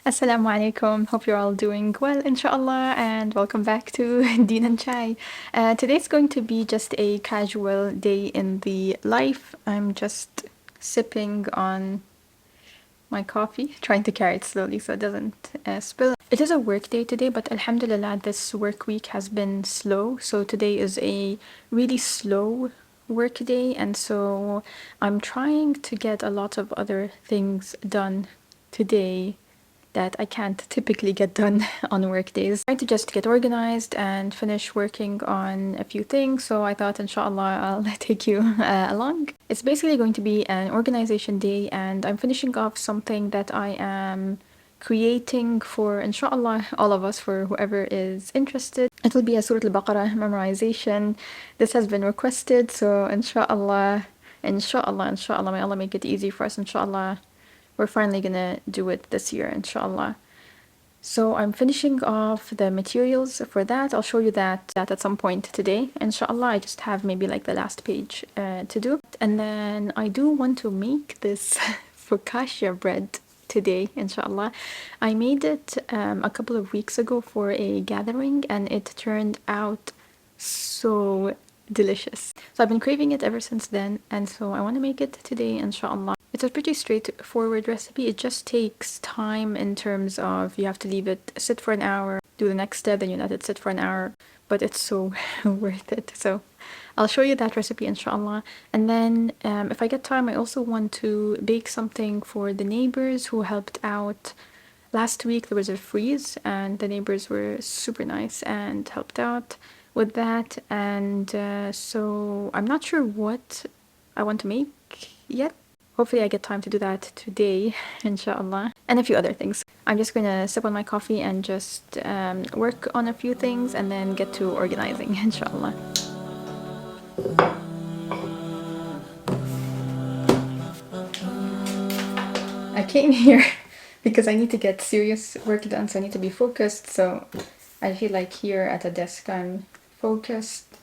As-salamu Aleikum. Hope you're all doing well, inshallah, and welcome back to Deen and Chai. Today's going to be just a casual day in the life. I'm just sipping on my coffee, trying to carry it slowly so it doesn't spill. It is a work day today, but alhamdulillah, this work week has been slow. So today is a really slow work day, and so I'm trying to get a lot of other things done today that I can't typically get done on work days. I trying to just get organized and finish working on a few things, so I thought inshallah I'll take you along. It's basically going to be an organization day, and I'm finishing off something that I am creating for inshallah all of us, for whoever is interested. It will be a Surah Al-Baqarah memorization. This has been requested, so inshallah, may Allah make it easy for us, inshallah. We're finally gonna do it this year, inshallah. So I'm finishing off the materials for that. I'll show you that at some point today, inshallah. I just have maybe like the last page to do. And then I do want to make this focaccia bread today, inshallah. I made it a couple of weeks ago for a gathering, and it turned out so delicious. So I've been craving it ever since then, and so I want to make it today, inshallah. It's a pretty straightforward recipe. It just takes time in terms of you have to leave it sit for an hour, do the next step, then you let it sit for an hour, but it's so worth it. So I'll show you that recipe, inshallah. And then if I get time, I also want to bake something for the neighbors who helped out. Last week there was a freeze, and the neighbors were super nice and helped out with that. And so I'm not sure what I want to make yet. Hopefully I get time to do that today, inshallah, and a few other things. I'm just gonna sip on my coffee and just work on a few things and then get to organizing, inshallah. I came here because I need to get serious work done, so I need to be focused. So I feel like here at a desk I'm focused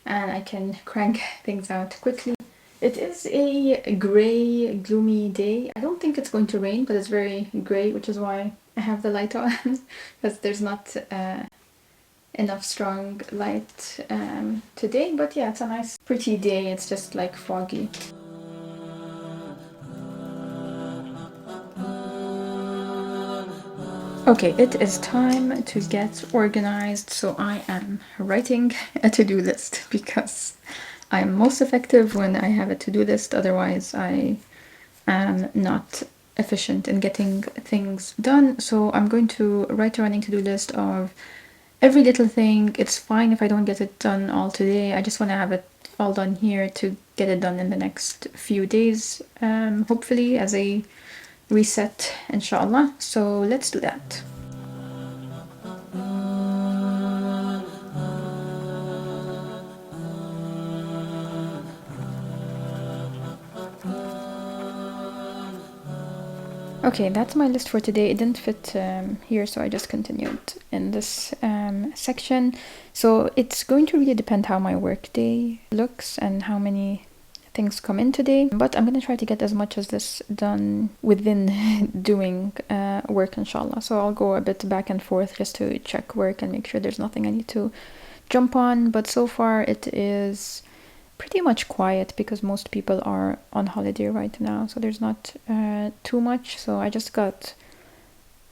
and I can crank things out quickly. It is a grey, gloomy day. I don't think it's going to rain, but it's very grey, which is why I have the light on, because there's not enough strong light today. But yeah, it's a nice, pretty day. It's just like foggy. Okay, it is time to get organized, so I am writing a to-do list because I am most effective when I have a to-do list, otherwise I am not efficient in getting things done. So I'm going to write a running to-do list of every little thing. It's fine if I don't get it done all today. I just want to have it all done here to get it done in the next few days, hopefully as a reset, inshallah. So let's do that. Okay, that's my list for today. It didn't fit here, so I just continued in this section. So it's going to really depend how my work day looks and how many things come in today. But I'm going to try to get as much as this done within doing work, inshallah. So I'll go a bit back and forth just to check work and make sure there's nothing I need to jump on. But so far it is pretty much quiet because most people are on holiday right now, so there's not too much. So I just got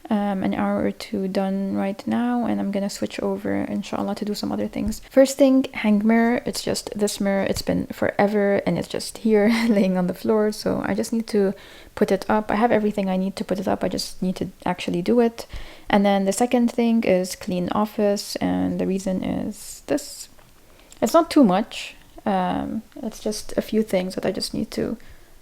an hour or two done right now, and I'm gonna switch over, inshallah, to do some other things. First thing, hang mirror. It's just this mirror. It's been forever and it's just here laying on the floor, so I just need to put it up. I have everything I need to put it up, I just need to actually do it. And then the second thing is clean office, and the reason is this. It's not too much. It's just a few things that I just need to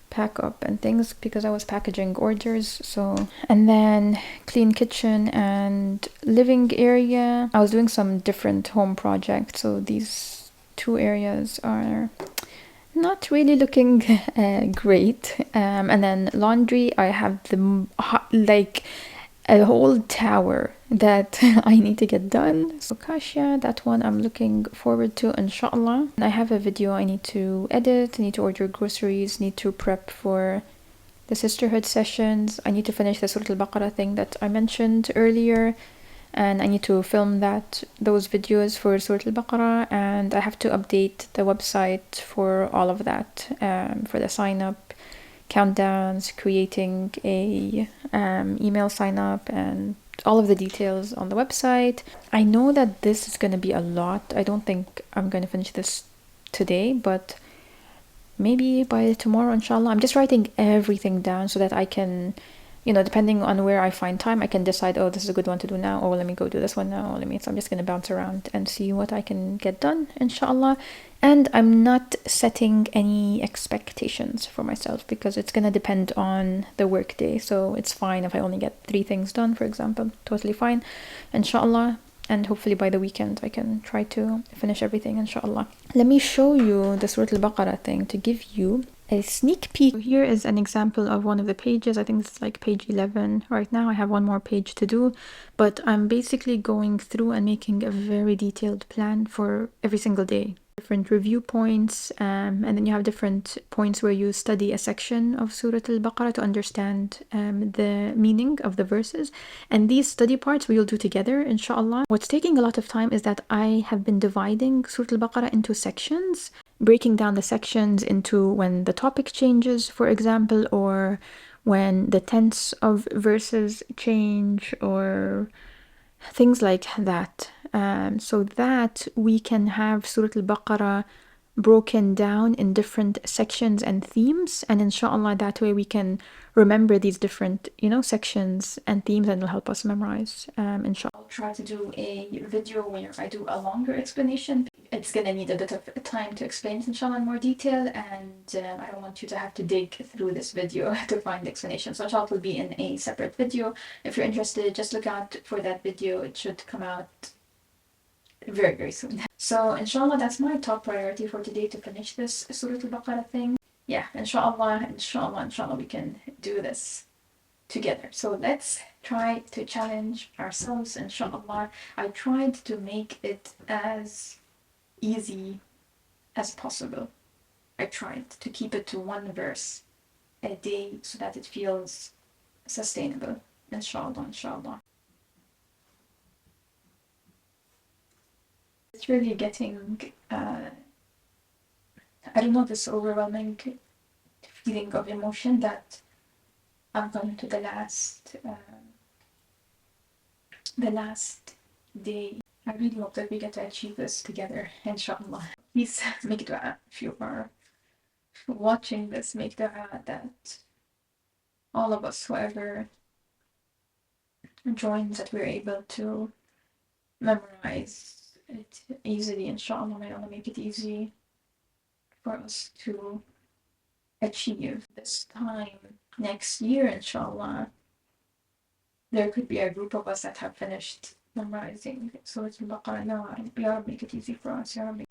pack up and things because I was packaging orders. So, and then clean kitchen and living area. I was doing some different home projects, so these two areas are not really looking great. And then laundry, I have the like a whole tower that I need to get done. So Focaccia, that one I'm looking forward to, inshallah. And I have a video I need to edit, need to order groceries, need to prep for the Sisterhood Sessions. I need to finish the Surah Al-Baqarah thing that I mentioned earlier, and I need to film those videos for Surah Al-Baqarah, and I have to update the website for all of that, for the sign up, countdowns, creating a email sign up, and all of the details on the website. I know that this is going to be a lot. I don't think I'm going to finish this today, but maybe by tomorrow, inshallah. I'm just writing everything down so that I can, depending on where I find time, I can decide, oh, this is a good one to do now, or let me go do this one now. So I'm just going to bounce around and see what I can get done, inshallah. And I'm not setting any expectations for myself because it's going to depend on the work day. So it's fine if I only get 3 things done, for example. Totally fine, inshallah. And hopefully by the weekend I can try to finish everything, inshallah. Let me show you the Surah Al-Baqarah thing to give you a sneak peek. So here is an example of one of the pages. I think it's like page 11 right now. I have one more page to do, but I'm basically going through and making a very detailed plan for every single day. Different review points, and then you have different points where you study a section of Surah Al-Baqarah to understand the meaning of the verses. And these study parts we will do together, inshallah. What's taking a lot of time is that I have been dividing Surah Al-Baqarah into sections, breaking down the sections into when the topic changes, for example, or when the tense of verses change, or things like that. So that we can have Surah Al-Baqarah broken down in different sections and themes, and inshallah that way we can remember these different sections and themes, and it'll help us memorize, inshallah. I'll try to do a video where I do a longer explanation. It's gonna need a bit of time to explain it, inshallah, in more detail, and I don't want you to have to dig through this video to find the explanation. So inshallah it will be in a separate video. If you're interested, just look out for that video. It should come out very, very soon. So inshallah that's my top priority for today, to finish this Surah Al-Baqarah thing. Yeah, inshallah we can do this together. So let's try to challenge ourselves, inshallah. I tried to make it as easy as possible. I tried to keep it to 1 verse a day so that it feels sustainable, inshallah. It's really getting, I don't know, this overwhelming feeling of emotion that I'm going to the last day. I really hope that we get to achieve this together, inshallah. Please make dua if you are watching this. Make dua that all of us, whoever joins, that we're able to memorize it easily, inshallah. May Allah make it easy for us to achieve. This time next year, inshallah, there could be a group of us that have finished memorizing Surah Al-Baqarah now. Ya Rabbi, make it easy for us, Ya Rabbi.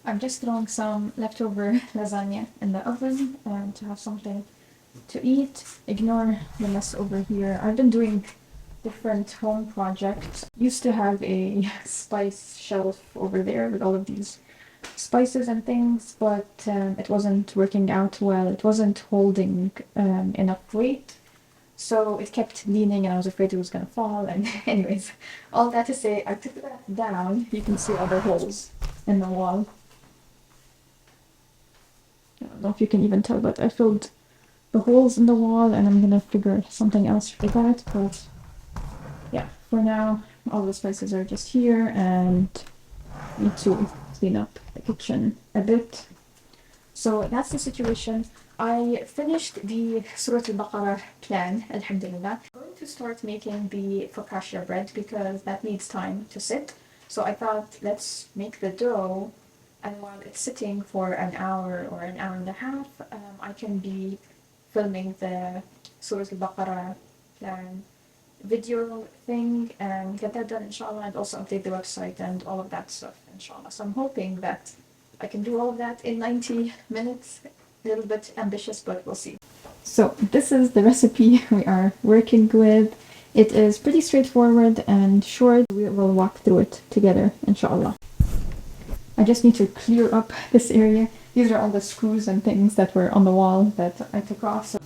I'm just throwing some leftover lasagna in the oven to have something to eat. Ignore the mess over here. I've been doing different home projects. Used to have a spice shelf over there with all of these spices and things, but it wasn't working out well. It wasn't holding enough weight, so it kept leaning and I was afraid it was gonna fall. And anyways, all that to say, I took that down. You can see all the holes in the wall. I don't know if you can even tell, but I filled the holes in the wall, and I'm gonna figure something else for that. But yeah, for now all the spices are just here, and I need to clean up the kitchen a bit. So that's the situation. I finished the Surah Al-Baqarah plan, alhamdulillah. I'm going to start making the focaccia bread because that needs time to sit. So I thought, let's make the dough, and while it's sitting for an hour or an hour and a half, I can be filming the Surah Al-Baqarah plan video thing and get that done, inshallah, and also update the website and all of that stuff, inshallah. So I'm hoping that I can do all of that in 90 minutes. A little bit ambitious, but we'll see. So this is the recipe we are working with. It is pretty straightforward and short. We will walk through it together, inshallah. I just need to clear up this area. These are all the screws and things that were on the wall that I took off. So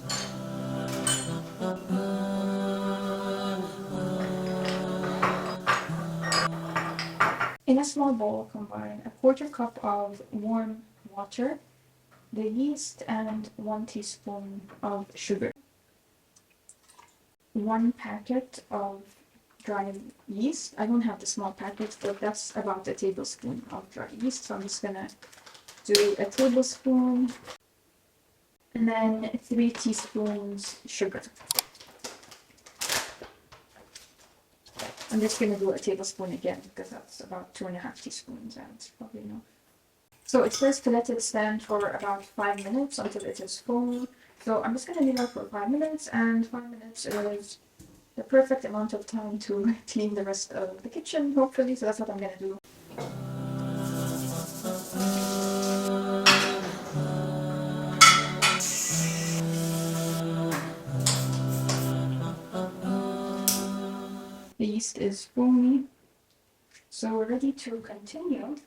in a small bowl, combine a quarter cup of warm water, the yeast, and 1 teaspoon of sugar. 1 packet of dry yeast. I don't have the small packets, but that's about a tablespoon of dry yeast. So I'm just gonna do a tablespoon and then 3 teaspoons sugar. I'm just gonna do a tablespoon again because that's about 2.5 teaspoons and it's probably enough. So it says to let it stand for about 5 minutes until it is foamy. So I'm just gonna leave it for 5 minutes, and 5 minutes is the perfect amount of time to clean the rest of the kitchen, hopefully. So that's what I'm gonna do. The yeast is foamy, so we're ready to continue.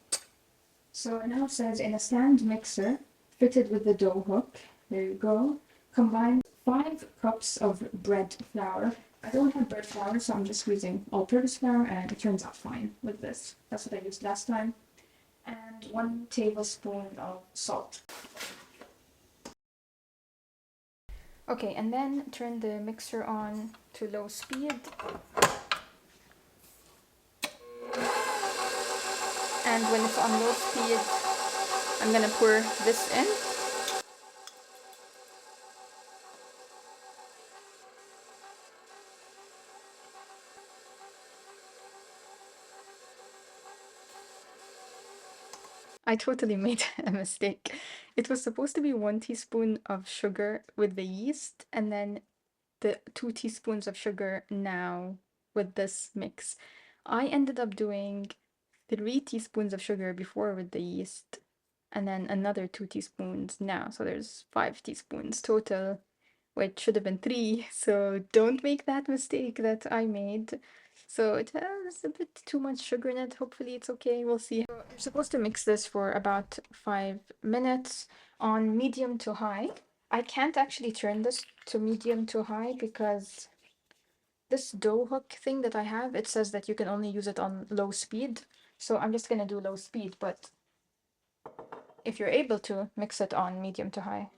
So now it says in a stand mixer fitted with the dough hook, there you go, combine 5 cups of bread flour. I don't have bread flour, so I'm just using all-purpose flour, and it turns out fine with this. That's what I used last time. And 1 tablespoon of salt. Okay, and then turn the mixer on to low speed. And when it's on low speed, I'm gonna pour this in. I totally made a mistake. It was supposed to be 1 teaspoon of sugar with the yeast, and then the 2 teaspoons of sugar now with this mix. I ended up doing 3 teaspoons of sugar before with the yeast, and then another 2 teaspoons now. So there's 5 teaspoons total, which should have been 3. So don't make that mistake that I made. So it has a bit too much sugar in it. Hopefully it's okay. We'll see. So you're supposed to mix this for about 5 minutes on medium to high. I can't actually turn this to medium to high because this dough hook thing that I have, it says that you can only use it on low speed. So I'm just gonna do low speed, but if you're able to, mix it on medium to high.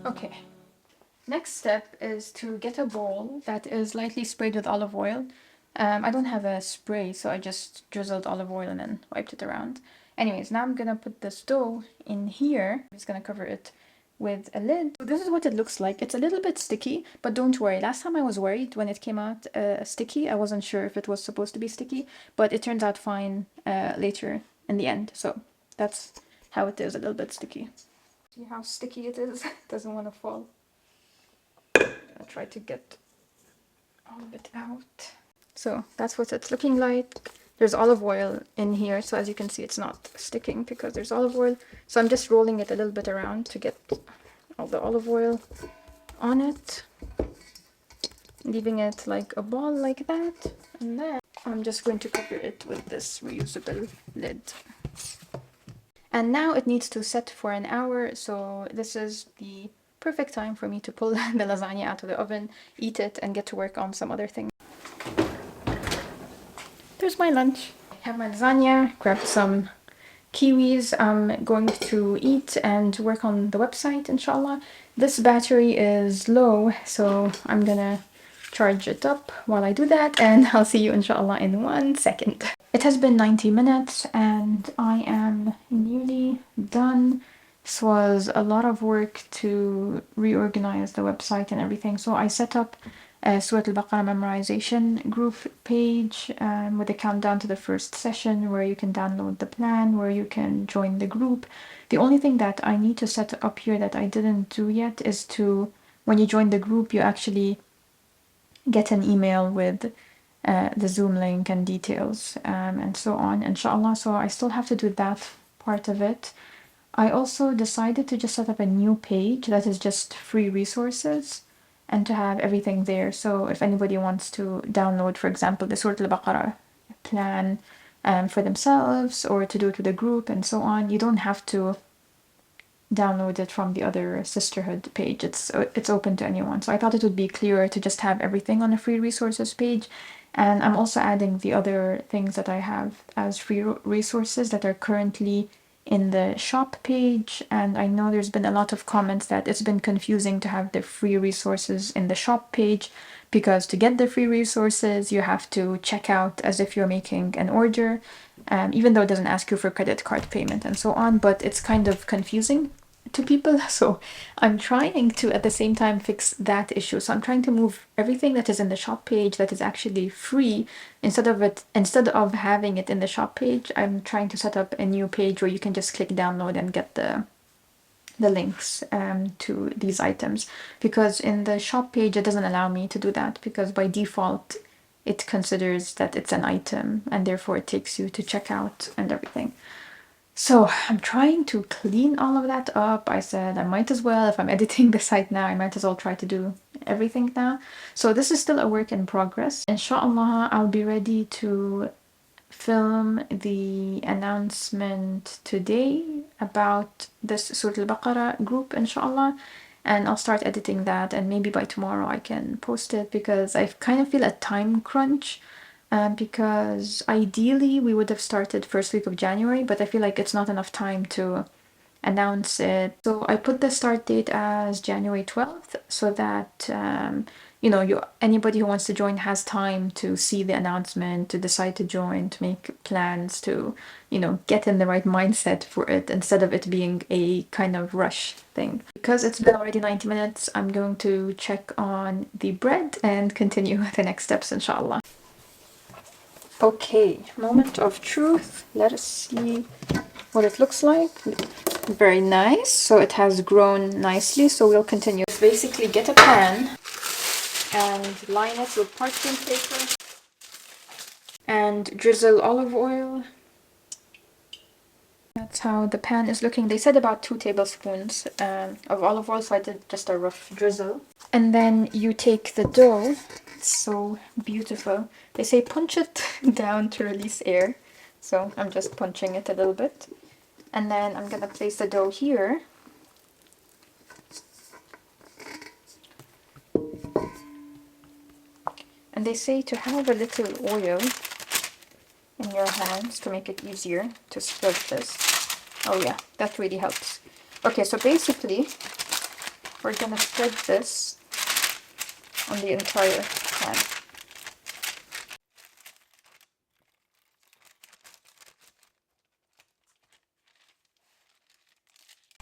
Okay. Next step is to get a bowl that is lightly sprayed with olive oil. I don't have a spray, so I just drizzled olive oil and then wiped it around. Anyways, now I'm gonna put this dough in here. I'm just gonna cover it with a lid. So this is what it looks like. It's a little bit sticky, but don't worry. Last time I was worried when it came out sticky. I wasn't sure if it was supposed to be sticky, but it turns out fine later in the end. So that's how it is, a little bit sticky. See how sticky it is? It doesn't want to fall. I'll try to get all of it out. So that's what it's looking like. There's olive oil in here, so as you can see it's not sticking because there's olive oil. So I'm just rolling it a little bit around to get all the olive oil on it. Leaving it like a ball like that. And then I'm just going to cover it with this reusable lid. And now it needs to set for an hour, so this is the perfect time for me to pull the lasagna out of the oven, eat it, and get to work on some other things. There's my lunch. I have my lasagna, grabbed some kiwis. I'm going to eat and work on the website, inshallah. This battery is low, so I'm gonna charge it up while I do that, and I'll see you inshallah in 1 second. It has been 90 minutes and I am nearly done. This was a lot of work to reorganize the website and everything. So I set up a Surah Al-Baqarah memorization group page with a countdown to the first session where you can download the plan, where you can join the group. The only thing that I need to set up here that I didn't do yet is to, when you join the group, you actually get an email with the Zoom link and details, and so on, inshallah. So I still have to do that part of it. I also decided to just set up a new page that is just free resources and to have everything there. So if anybody wants to download, for example, the Surah Al-Baqarah plan for themselves or to do it with a group and so on, you don't have to download it from the other Sisterhood page. It's open to anyone. So I thought it would be clearer to just have everything on a free resources page. And I'm also adding the other things that I have as free resources that are currently in the shop page. And I know there's been a lot of comments that it's been confusing to have the free resources in the shop page, because to get the free resources you have to check out as if you're making an order, even though it doesn't ask you for credit card payment and so on, but it's kind of confusing to people. So I'm trying to at the same time fix that issue. So I'm trying to move everything that is in the shop page that is actually free, instead of having it in the shop page, I'm trying to set up a new page where you can just click download and get the links to these items, because in the shop page it doesn't allow me to do that, because by default it considers that it's an item and therefore it takes you to checkout and everything. So I'm trying to clean all of that up. I said I might as well, if I'm editing the site now, I might as well try to do everything now. So this is still a work in progress. Inshallah, I'll be ready to film the announcement today about this Surah Al-Baqarah group, inshallah, and I'll start editing that, and maybe by tomorrow I can post it, because I kind of feel a time crunch, because ideally we would have started first week of January, but I feel like it's not enough time to announce it. So I put the start date as January 12th, so that anybody who wants to join has time to see the announcement, to decide to join, to make plans, to get in the right mindset for it, instead of it being a kind of rush thing. Because it's been already 90 minutes, I'm going to check on the bread and continue the next steps, inshallah. Okay, moment of truth. Let us see what it looks like. Very nice. So it has grown nicely, so we'll continue. Basically get a pan and line it with parchment paper and drizzle olive oil. That's how the pan is looking. They said about 2 tablespoons of olive oil, so I did just a rough drizzle. And then you take the dough. It's so beautiful. They say punch it down to release air, so I'm just punching it a little bit. And then I'm gonna place the dough here. And they say to have a little oil in your hands to make it easier to spread this. Oh yeah, that really helps. Okay, so basically we're gonna spread this on the entire pan.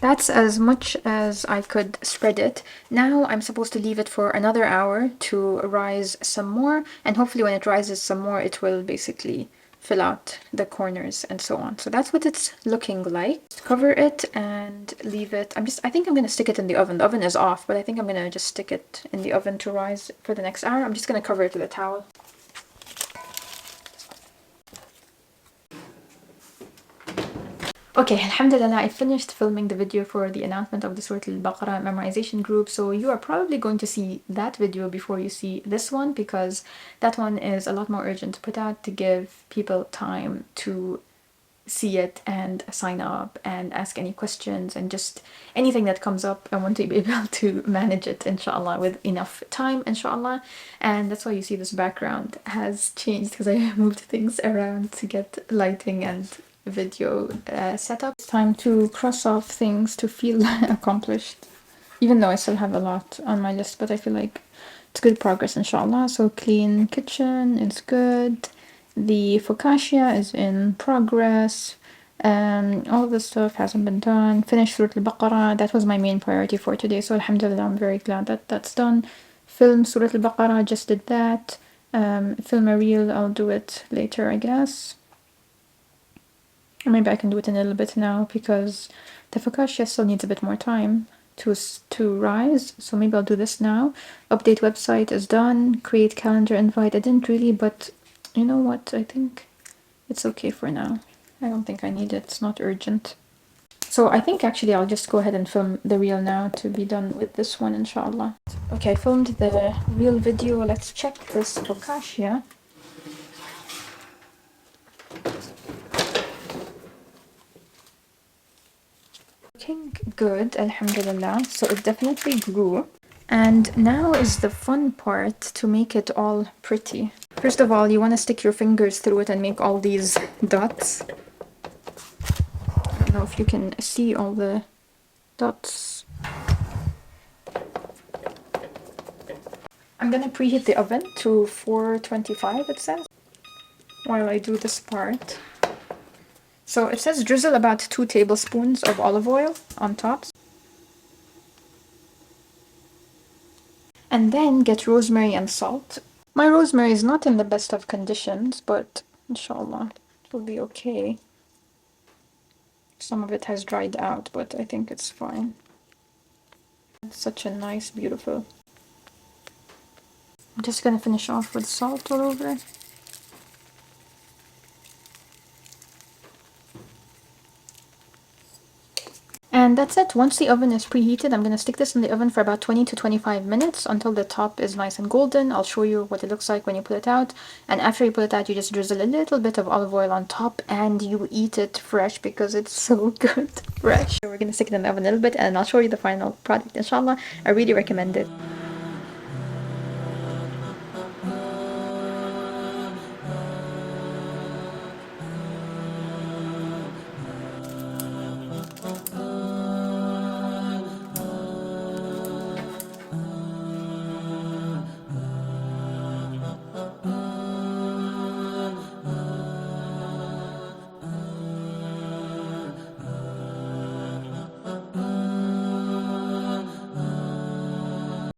That's as much as I could spread it. Now I'm supposed to leave it for another hour to rise some more, and hopefully when it rises some more it will basically fill out the corners and so on. So that's what it's looking like. Just cover it and leave it. I think I'm gonna stick it in the oven. The oven is off, but I think I'm gonna just stick it in the oven to rise for the next hour. I'm just gonna cover it with a towel. Okay, alhamdulillah, I finished filming the video for the announcement of the Surah Al-Baqarah memorization group, so you are probably going to see that video before you see this one, because that one is a lot more urgent to put out to give people time to see it and sign up and ask any questions and just anything that comes up. I want to be able to manage it, inshallah, with enough time, inshallah. And that's why you see this background has changed, because I moved things around to get lighting and video setup. It's time to cross off things to feel accomplished, even though I still have a lot on my list, but I feel like it's good progress, inshallah. So clean kitchen is good. The focaccia is in progress. All of this stuff hasn't been done. Finish Surah Al-Baqarah. That was my main priority for today, so alhamdulillah, I'm very glad that that's done. Film Surah Al-Baqarah, just did that. Film a reel, I'll do it later, I guess. Or maybe I can do it in a little bit now, because the focaccia still needs a bit more time. to rise. So maybe I'll do this now. Update website is done. Create calendar invite. I didn't really, but you know what? I think it's okay for now. I don't think I need it. It's not urgent. So I think actually I'll just go ahead and film the reel now to be done with this one, inshallah. Okay, I filmed the reel video. Let's check this focaccia. Looking good, alhamdulillah. So it definitely grew. And now is the fun part, to make it all pretty. First of all, you want to stick your fingers through it and make all these dots. I don't know if you can see all the dots. I'm gonna preheat the oven to 425, it says, while I do this part. So it says drizzle about 2 tablespoons of olive oil on top. And then get rosemary and salt. My rosemary is not in the best of conditions, but inshallah it will be okay. Some of it has dried out, but I think it's fine. It's such a nice, beautiful. I'm just gonna finish off with salt all over. And that's it. Once the oven is preheated, I'm going to stick this in the oven for about 20 to 25 minutes until the top is nice and golden. I'll show you what it looks like when you pull it out. And after you pull it out, you just drizzle a little bit of olive oil on top and you eat it fresh because it's so good fresh. So we're going to stick it in the oven a little bit and I'll show you the final product, inshallah. I really recommend it.